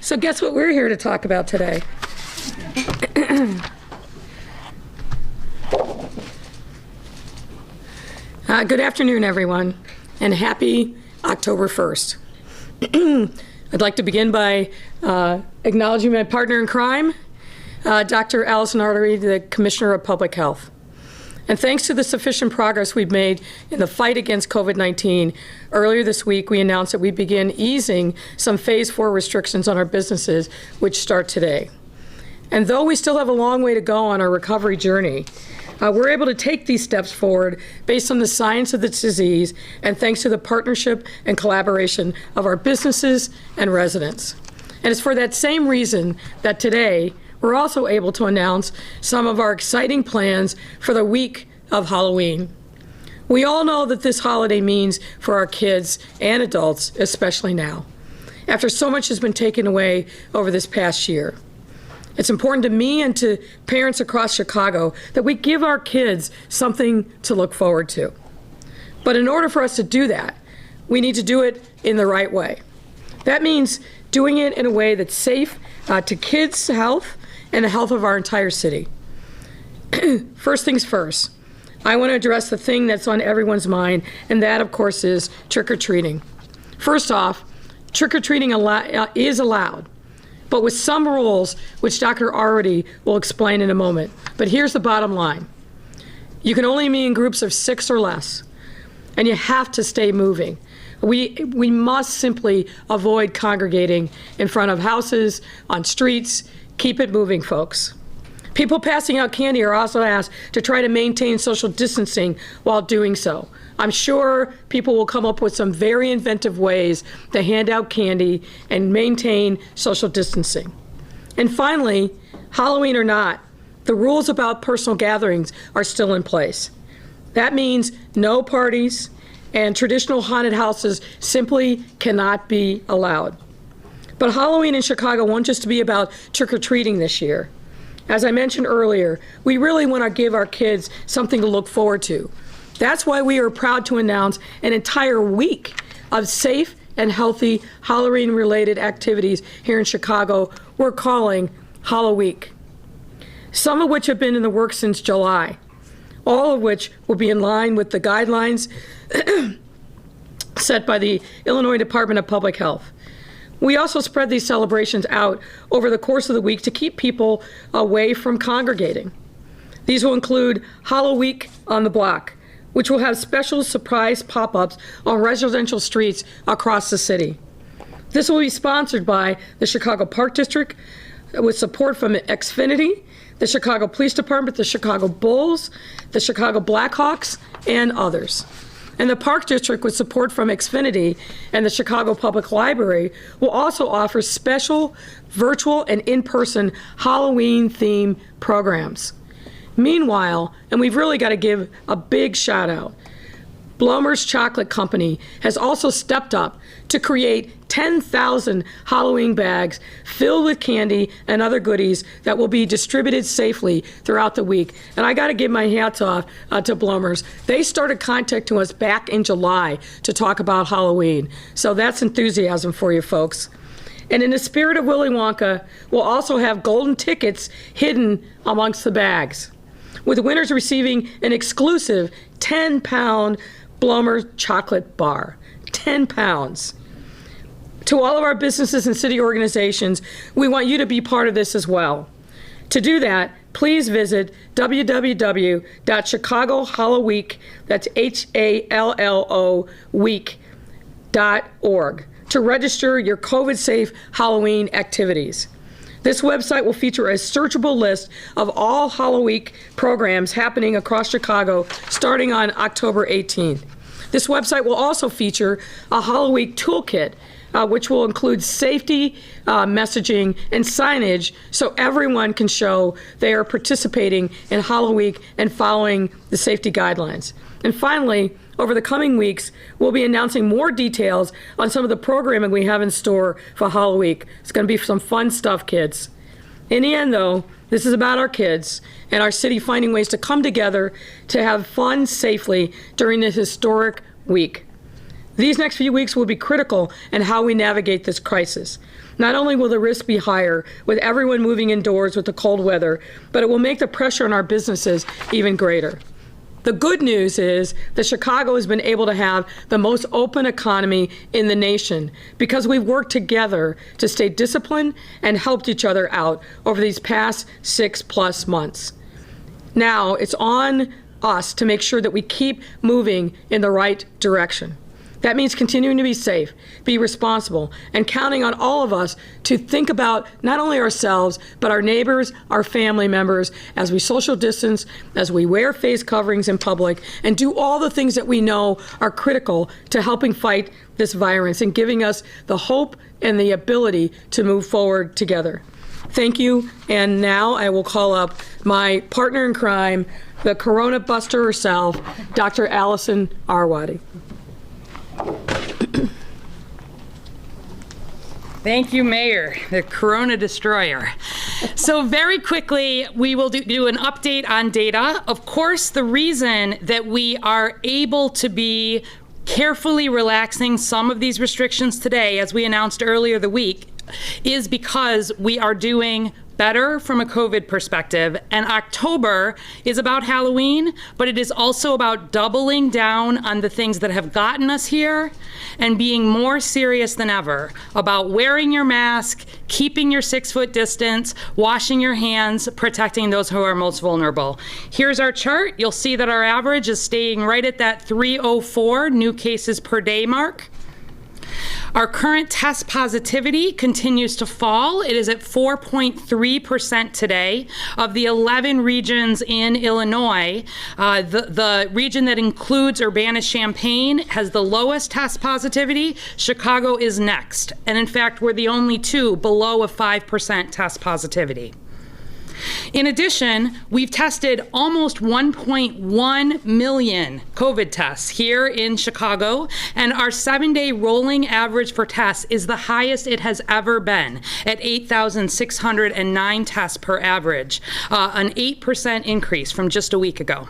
So guess what we're here to talk about today? Good afternoon, everyone, and happy October 1st. I'd like to begin by acknowledging my partner in crime, Dr. Allison Arwati, the Commissioner of Public Health. And thanks to the sufficient progress we've made in the fight against COVID-19, earlier this week we announced that we begin easing some Phase 4 restrictions on our businesses, which start today. And though we still have a long way to go on our recovery journey, we're able to take these steps forward based on the science of this disease and thanks to the partnership and collaboration of our businesses and residents. And it's for that same reason that today we're also able to announce some of our exciting plans for the week of Halloween. We all know that this holiday means for our kids and adults, especially now, after so much has been taken away over this past year. It's important to me and to parents across Chicago that we give our kids something to look forward to. But in order for us to do that, we need to do it in the right way. That means doing it in a way that's safe to kids' health and the health of our entire city. First things first, I want to address the thing that's on everyone's mind, and that, of course, is trick-or-treating. First off, trick-or-treating is allowed, but with some rules, which Dr. Arwady will explain in a moment. But here's the bottom line. You can only be in groups of 6 or less, and you have to stay moving. We must simply avoid congregating in front of houses, on streets. Keep it moving, folks. People passing out candy are also asked to try to maintain social distancing while doing so. I'm sure people will come up with some very inventive ways to hand out candy and maintain social distancing. And finally, Halloween or not, the rules about personal gatherings are still in place. That means no parties, and traditional haunted houses simply cannot be allowed. But Halloween in Chicago won't just be about trick-or-treating this year. As I mentioned earlier, we really want to give our kids something to look forward to. That's why we are proud to announce an entire week of safe and healthy Halloween-related activities here in Chicago we're calling Hallow Week, some of which have been in the works since July, all of which will be in line with the guidelines set by the Illinois Department of Public Health. We also spread these celebrations out over the course of the week to keep people away from congregating. These will include Hallow Week on the Block, which will have special surprise pop-ups on residential streets across the city. This will be sponsored by the Chicago Park District with support from Xfinity, the Chicago Police Department, the Chicago Bulls, the Chicago Blackhawks, and others. And the Park District, with support from Xfinity and the Chicago Public Library, will also offer special virtual and in-person Halloween-themed programs. Meanwhile, and we've really got to give a big shout out, Blomer's Chocolate Company has also stepped up to create 10,000 Halloween bags filled with candy and other goodies that will be distributed safely throughout the week. And I got to give my hats off to Blomer's. They started contacting us back in July to talk about Halloween. So that's enthusiasm for you folks. And in the spirit of Willy Wonka, we'll also have golden tickets hidden amongst the bags, with winners receiving an exclusive 10-pound Blomer chocolate bar. 10 pounds. To all of our businesses and city organizations, we want you to be part of this as well. To do that, please visit www.chicagohallowweek, that's HALLO week.org, to register your COVID-safe Halloween activities. This website will feature a searchable list of all Hallow Week programs happening across Chicago starting on October 18th. This website will also feature a Hallow Week toolkit, which will include safety messaging and signage so everyone can show they are participating in Hallow Week and following the safety guidelines. And finally, over the coming weeks, we'll be announcing more details on some of the programming we have in store for Hallow Week. It's going to be some fun stuff, kids. In the end, though, this is about our kids and our city finding ways to come together to have fun safely during this historic week. These next few weeks will be critical in how we navigate this crisis. Not only will the risk be higher with everyone moving indoors with the cold weather, but it will make the pressure on our businesses even greater. The good news is that Chicago has been able to have the most open economy in the nation because we've worked together to stay disciplined and helped each other out over these past 6+ months. Now it's on us to make sure that we keep moving in the right direction. That means continuing to be safe, be responsible, and counting on all of us to think about not only ourselves, but our neighbors, our family members, as we social distance, as we wear face coverings in public, and do all the things that we know are critical to helping fight this virus and giving us the hope and the ability to move forward together. Thank you, and now I will call up my partner in crime, the Corona Buster herself, Dr. Allison Arwati. Thank you, Mayor, the Corona Destroyer. So very quickly, we will do an update on data. Of course, the reason that we are able to be carefully relaxing some of these restrictions today, as we announced earlier the week, is because we are doing better from a COVID perspective. And October is about Halloween, but it is also about doubling down on the things that have gotten us here and being more serious than ever about wearing your mask, keeping your 6-foot distance, washing your hands, protecting those who are most vulnerable. Here's our chart. You'll see that our average is staying right at that 304 new cases per day mark. Our current test positivity continues to fall. It is at 4.3% today. Of the 11 regions in Illinois, the region that includes Urbana-Champaign has the lowest test positivity. Chicago is next. And in fact, we're the only two below a 5% test positivity. In addition, we've tested almost 1.1 million COVID tests here in Chicago, and our 7-day rolling average for tests is the highest it has ever been at 8,609 tests per average, an 8% increase from just a week ago.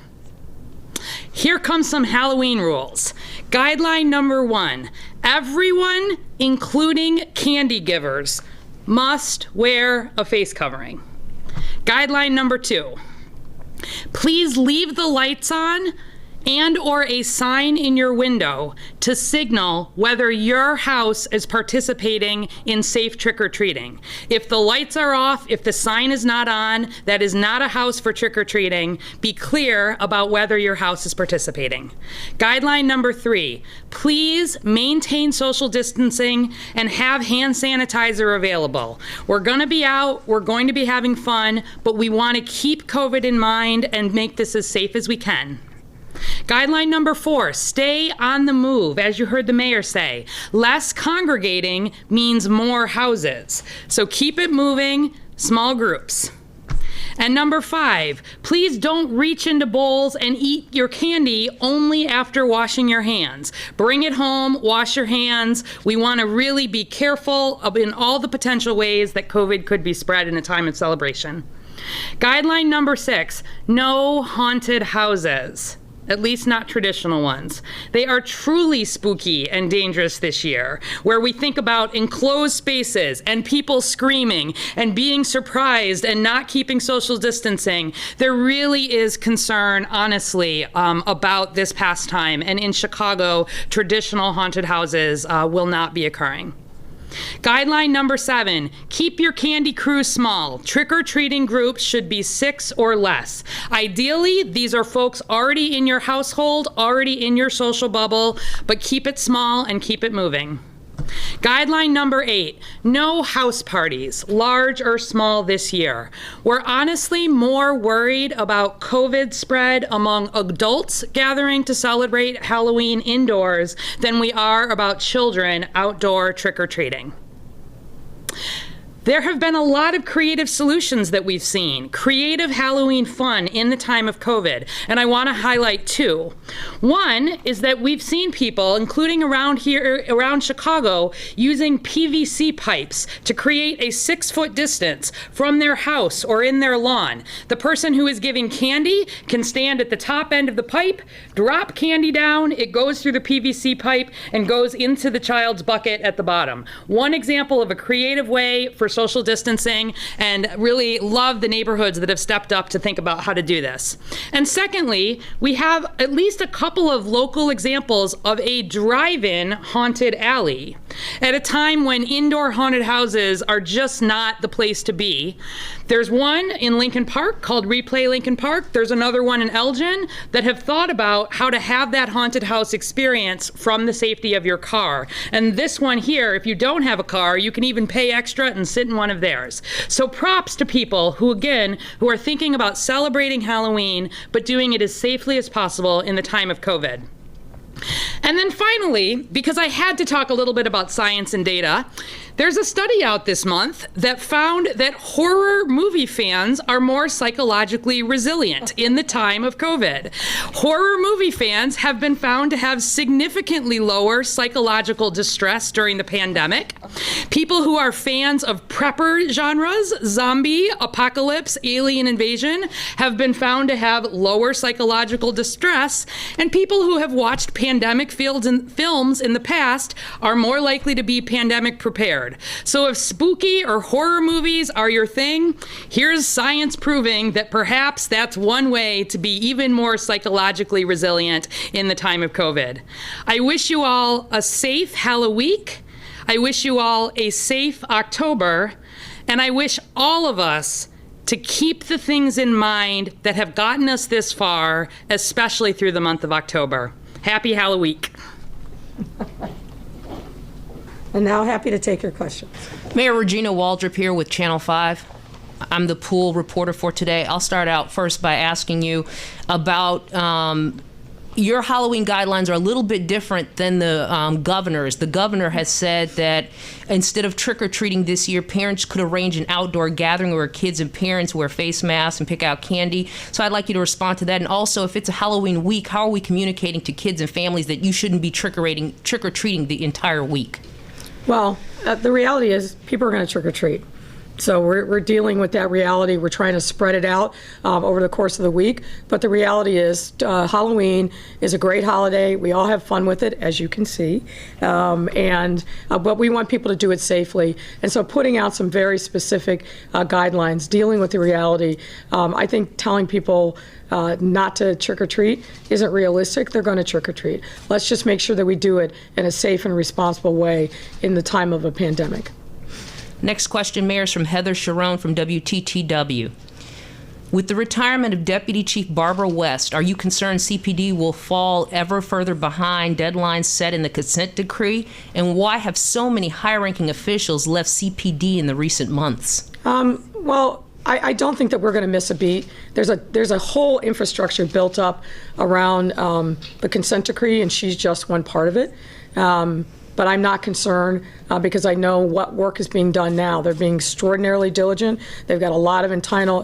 Here comes some Halloween rules. Guideline number 1, everyone, including candy givers, must wear a face covering. Guideline number 2, please leave the lights on and or a sign in your window to signal whether your house is participating in safe trick-or-treating. If the lights are off, if the sign is not on, that is not a house for trick-or-treating. Be clear about whether your house is participating. Guideline number 3, please maintain social distancing and have hand sanitizer available. We're gonna be out, we're going to be having fun, but we wanna keep COVID in mind and make this as safe as we can. Guideline number 4, stay on the move. As you heard the mayor say, less congregating means more houses. So keep it moving, small groups. And number 5, please don't reach into bowls and eat your candy only after washing your hands. Bring it home, wash your hands. We want to really be careful in all the potential ways that COVID could be spread in a time of celebration. Guideline number 6, no haunted houses. At least not traditional ones. They are truly spooky and dangerous this year, where we think about enclosed spaces and people screaming and being surprised and not keeping social distancing. There really is concern, honestly, about this pastime. And in Chicago, traditional haunted houses will not be occurring. Guideline number 7, keep your candy crew small. Trick-or-treating groups should be 6 or less. Ideally, these are folks already in your household, already in your social bubble, but keep it small and keep it moving. Guideline number 8, no house parties, large or small this year. We're honestly more worried about COVID spread among adults gathering to celebrate Halloween indoors than we are about children outdoor trick-or-treating. There have been a lot of creative solutions that we've seen, creative Halloween fun in the time of COVID, and I want to highlight two. One is that we've seen people, including around Chicago, using PVC pipes to create a 6-foot distance from their house or in their lawn. The person who is giving candy can stand at the top end of the pipe, drop candy down, it goes through the PVC pipe and goes into the child's bucket at the bottom. One example of a creative way for social distancing, and really love the neighborhoods that have stepped up to think about how to do this. And secondly, we have at least a couple of local examples of a drive-in haunted alley. At a time when indoor haunted houses are just not the place to be. There's one in Lincoln Park called Replay Lincoln Park. There's another one in Elgin that have thought about how to have that haunted house experience from the safety of your car. And this one here, if you don't have a car, you can even pay extra and sit in one of theirs. So props to people who are thinking about celebrating Halloween, but doing it as safely as possible in the time of COVID. And then finally, because I had to talk a little bit about science and data, there's a study out this month that found that horror movie fans are more psychologically resilient in the time of COVID. Horror movie fans have been found to have significantly lower psychological distress during the pandemic. People who are fans of prepper genres, zombie, apocalypse, alien invasion, have been found to have lower psychological distress, and people who have watched pandemic films in the past are more likely to be pandemic prepared. So if spooky or horror movies are your thing, here's science proving that perhaps that's one way to be even more psychologically resilient in the time of COVID. I wish you all a safe Halloween. I wish you all a safe October, and I wish all of us to keep the things in mind that have gotten us this far, especially through the month of October. Happy Halloween. And now happy to take your questions. Mayor Regina Waldrop here with Channel 5. I'm the pool reporter for today. I'll start out first by asking you about your Halloween guidelines are a little bit different than the governor's. The governor has said that instead of trick-or-treating this year, parents could arrange an outdoor gathering where kids and parents wear face masks and pick out candy. So I'd like you to respond to that. And also, if it's a Halloween week, how are we communicating to kids and families that you shouldn't be trick-or-treating the entire week? Well, the reality is people are going to trick-or-treat. So we're dealing with that reality. We're trying to spread it out over the course of the week. But the reality is Halloween is a great holiday. We all have fun with it, as you can see. But we want people to do it safely. And so putting out some very specific guidelines, dealing with the reality, I think telling people not to trick-or-treat isn't realistic. They're going to trick-or-treat. Let's just make sure that we do it in a safe and responsible way in the time of a pandemic. Next question, Mayor, is from Heather Sharon from WTTW. With the retirement of Deputy Chief Barbara West, are you concerned CPD will fall ever further behind deadlines set in the consent decree? And why have so many high-ranking officials left CPD in the recent months? Well, I don't think that we're going to miss a beat. There's a whole infrastructure built up around the consent decree, and she's just one part of it. But I'm not concerned because I know what work is being done now. They're being extraordinarily diligent. They've got a lot of internal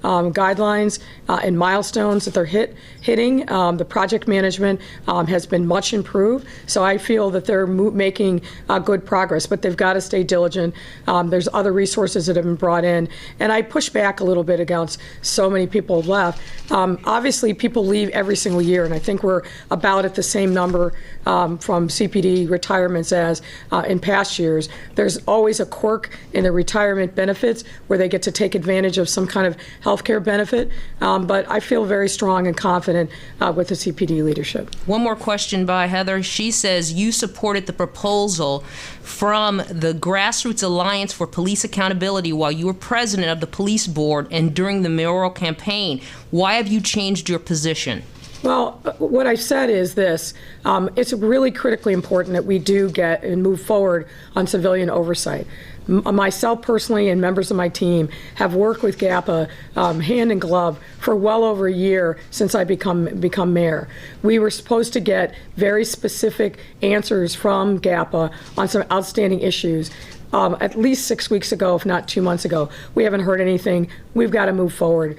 guidelines and milestones that they're hitting. The project management has been much improved. So I feel that they're making good progress, but they've got to stay diligent. There's other resources that have been brought in. And I push back a little bit against so many people have left. Obviously, people leave every single year, and I think we're about at the same number from CPD retirements as in past years. There's always a quirk in the retirement benefits where they get to take advantage of some kind of health care benefit. But I feel very strong and confident with the CPD leadership. One more question by Heather. She says you supported the proposal from the Grassroots Alliance for Police Accountability while you were president of the police board and during the mayoral campaign. Why have you changed your position? Well, what I said is this. It's really critically important that we do get and move forward on civilian oversight. Myself personally and members of my team have worked with GAPA hand in glove for well over a year since I become mayor. We were supposed to get very specific answers from GAPA on some outstanding issues. at least 6 weeks ago, if not 2 months ago. We haven't heard anything. We've got to move forward.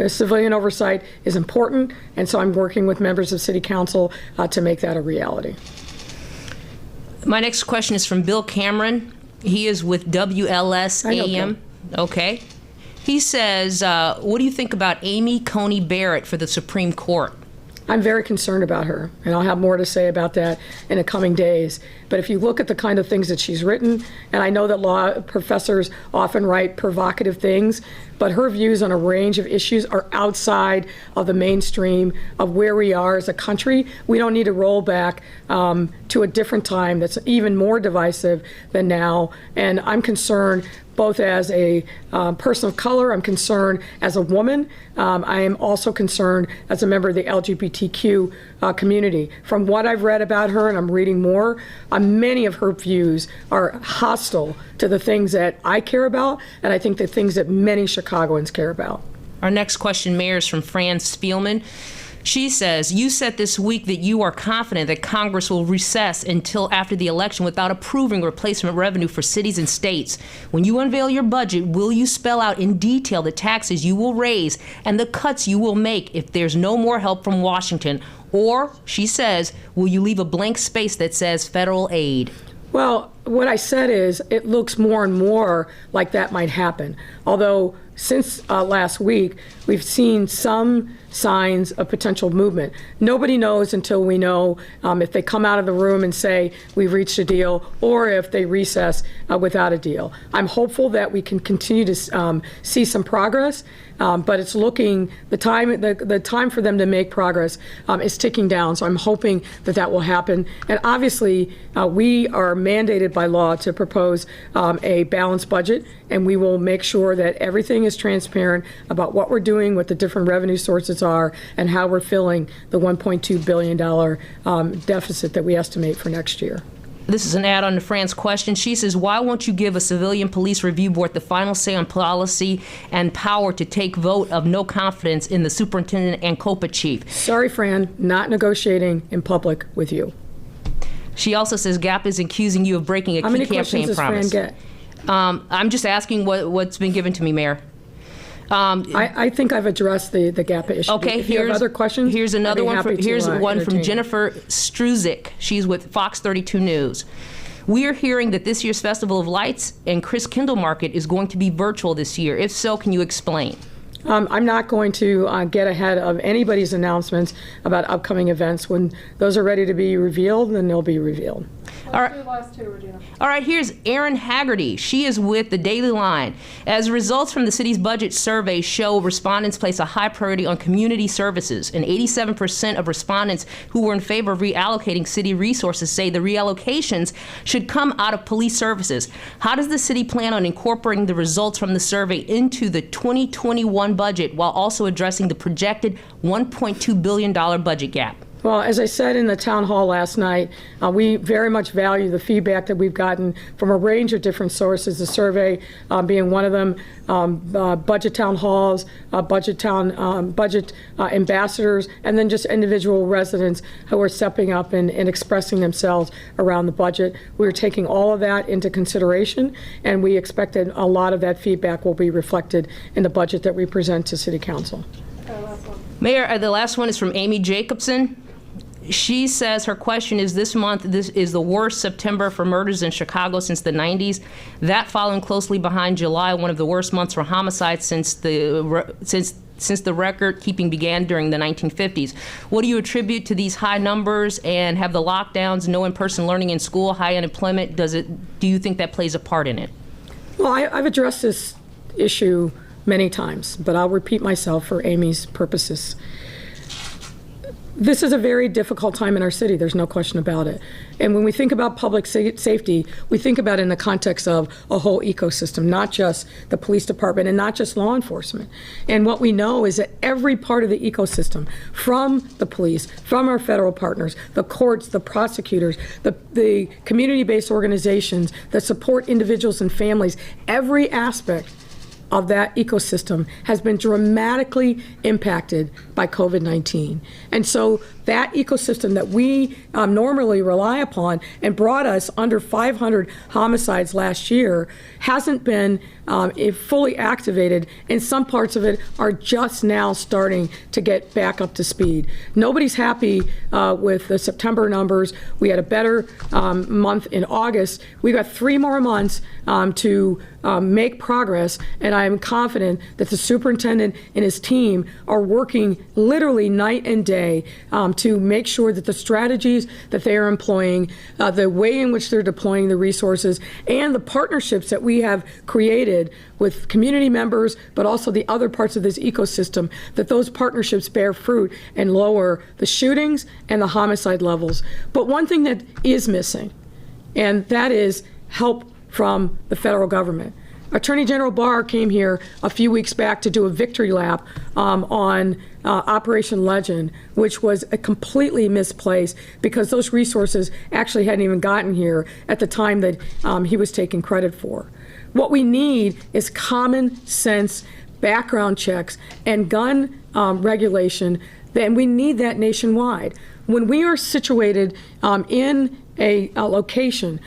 Civilian oversight is important, and so I'm working with members of City Council to make that a reality. My next question is from Bill Cameron. He is with WLS I know AM. Okay. He says, what do you think about Amy Coney Barrett for the Supreme Court? I'm very concerned about her, and I'll have more to say about that in the coming days. But if you look at the kind of things that she's written, and I know that law professors often write provocative things, but her views on a range of issues are outside of the mainstream of where we are as a country. We don't need to roll back to a different time that's even more divisive than now. And I'm concerned both as a person of color, I'm concerned as a woman. I am also concerned as a member of the LGBTQ community. From what I've read about her, and I'm reading more, many of her views are hostile to the things that I care about, and I think the things that many Chicagoans care about. Our next question, Mayor, is from Fran Spielman. She says, you said this week that you are confident that Congress will recess until after the election without approving replacement revenue for cities and states. When you unveil your budget, will you spell out in detail the taxes you will raise and the cuts you will make if there's no more help from Washington? Or, she says, will you leave a blank space that says federal aid? Well, what I said is it looks more and more like that might happen. Although since last week, we've seen some signs of potential movement. Nobody knows until we know if they come out of the room and say we've reached a deal, or if they recess without a deal. I'm hopeful that we can continue to see some progress, but it's looking, the time for them to make progress is ticking down. So I'm hoping that that will happen. And obviously, we are mandated by law to propose a balanced budget, and we will make sure that everything is transparent about what we're doing, what the different revenue sources are, and how we're filling the $1.2 billion deficit that we estimate for next year. This is an add-on to Fran's question. She says, why won't you give a civilian police review board the final say on policy and power to take vote of no confidence in the superintendent and COPA chief? Sorry, Fran, not negotiating in public with you. She also says GAP is accusing you of breaking a key campaign promise. How many questions does Fran get? I'm just asking what's been given to me, Mayor. I think I've addressed the GAP issue. Okay, if you have other questions, here's another one. Here's one from entertain. Jennifer Struzik. She's with Fox 32 News. We are hearing that this year's Festival of Lights and Chris Kindle Market is going to be virtual this year. If so, can you explain? I'm not going to get ahead of anybody's announcements about upcoming events. When those are ready to be revealed, then they'll be revealed. All right, here's Erin Haggerty. She is with the Daily Line. As results from the city's budget survey show, respondents place a high priority on community services, and 87% of respondents who were in favor of reallocating city resources say the reallocations should come out of police services. How does the city plan on incorporating the results from the survey into the 2021 budget while also addressing the projected $1.2 billion budget gap? Well, as I said in the town hall last night, we very much value the feedback that we've gotten from a range of different sources, the survey being one of them, budget town halls, budget ambassadors, and then just individual residents who are stepping up and expressing themselves around the budget. We're taking all of that into consideration, and we expect that a lot of that feedback will be reflected in the budget that we present to City Council. Mayor, the last one is from Amy Jacobson. She says her question is, this is the worst September for murders in Chicago since the 90s. That following closely behind July, one of the worst months for homicides since the record-keeping began during the 1950s. What do you attribute to these high numbers, and have the lockdowns, no in-person learning in school, high unemployment, do you think that plays a part in it? Well, I've addressed this issue many times, but I'll repeat myself for Amy's purposes. This is a very difficult time in our city, there's no question about it. And when we think about public safety, we think about it in the context of a whole ecosystem, not just the police department and not just law enforcement. And what we know is that every part of the ecosystem, from the police, from our federal partners, the courts, the prosecutors, the community-based organizations that support individuals and families, every aspect of that ecosystem has been dramatically impacted by COVID-19. And so that ecosystem that we normally rely upon and brought us under 500 homicides last year hasn't been fully activated, and some parts of it are just now starting to get back up to speed. Nobody's happy with the September numbers. We had a better month in August. We've got 3 more months to make progress, and I am confident that the superintendent and his team are working literally night and day to make sure that the strategies that they are employing, the way in which they're deploying the resources, and the partnerships that we have created with community members, but also the other parts of this ecosystem, that those partnerships bear fruit and lower the shootings and the homicide levels. But one thing that is missing, and that is help from the federal government. Attorney General Barr came here a few weeks back to do a victory lap on Operation Legend, which was a completely misplaced because those resources actually hadn't even gotten here at the time that he was taking credit for. What we need is common sense background checks and gun regulation, and we need that nationwide. When we are situated in a location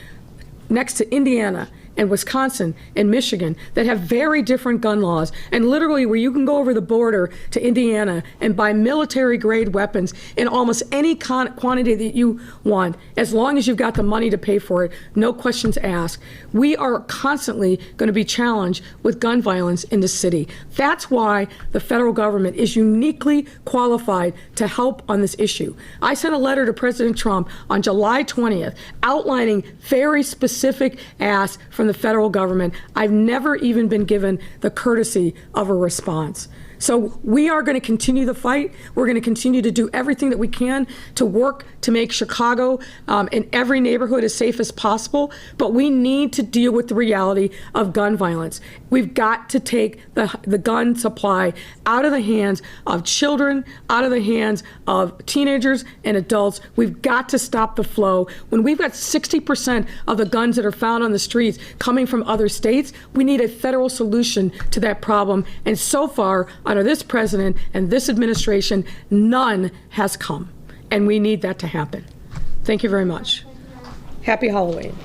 next to Indiana and Wisconsin and Michigan that have very different gun laws, and literally where you can go over the border to Indiana and buy military grade weapons in almost any quantity that you want, as long as you've got the money to pay for it, no questions asked. We are constantly going to be challenged with gun violence in the city. That's why the federal government is uniquely qualified to help on this issue. I sent a letter to President Trump on July 20th outlining very specific asks from the federal government. I've never even been given the courtesy of a response. So we are going to continue the fight. We're going to continue to do everything that we can to work to make Chicago and every neighborhood as safe as possible. But we need to deal with the reality of gun violence. We've got to take the gun supply out of the hands of children, out of the hands of teenagers and adults. We've got to stop the flow. When we've got 60% of the guns that are found on the streets coming from other states, we need a federal solution to that problem. And so far, under this president and this administration, none has come. And we need that to happen. Thank you very much. Happy Halloween.